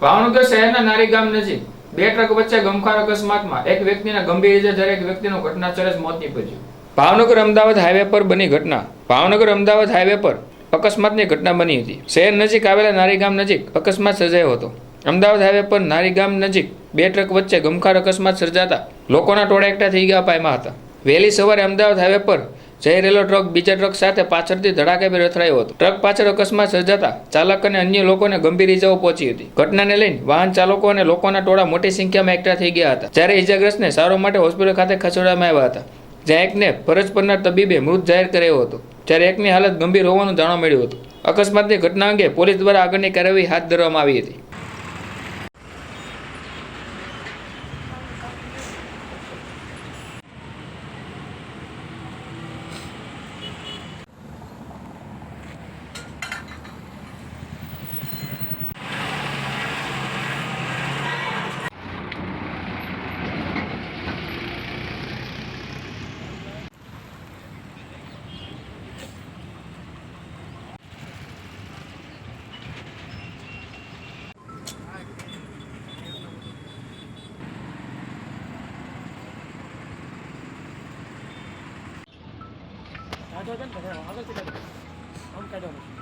ભાવનગર શહેરના નારી ગામ નજીક બે ટ્રક વચ્ચે ગમખાર અકસ્માતમાં એક વ્યક્તિને ગંભીર ઇજા જ્યારે એક વ્યક્તિનું ઘટનાસ્થળે જ મોત નીપજ્યું. ભાવનગર અમદાવાદ હાઈવે પર બની ઘટના. ભાવનગર અમદાવાદ હાઈવે પર અકસ્માતની ઘટના બની હતી. શહેર નજીક આવેલા નારી ગામ નજીક અકસ્માત સર્જાયો હતો. અમદાવાદ હાઈવે પર નારી ગામ નજીક બે ટ્રક વચ્ચે ગમખાર અકસ્માત સર્જાતા લોકોના ટોળા એકઠા થઈ ગયા પામ્યા હતા. વહેલી સવારે અમદાવાદ હાઈવે પર જઈ રહેલો ટ્રક બીજા ટ્રક સાથે પાછળથી ધડાકેભેર અથડાયો હતો. ટ્રક પાછળ અકસ્માત સર્જાતા ચાલક અને અન્ય લોકોને ગંભીર ઇજાઓ પહોંચી હતી. ઘટનાને લઈને વાહન ચાલકો અને લોકોના ટોળા મોટી સંખ્યામાં એકઠા થઈ ગયા હતા. જ્યારે ઇજાગ્રસ્તને સારવાર માટે હોસ્પિટલ ખાતે ખસેડવામાં આવ્યા હતા, જ્યાં એકને ફરજ પરના તબીબે મૃત જાહેર કર્યો હતો, જ્યારે એકની હાલત ગંભીર હોવાનું જાણવા મળ્યું હતું. અકસ્માતની ઘટના અંગે પોલીસ દ્વારા આગળની કાર્યવાહી હાથ ધરવામાં આવી હતી. આગળ કાઢો.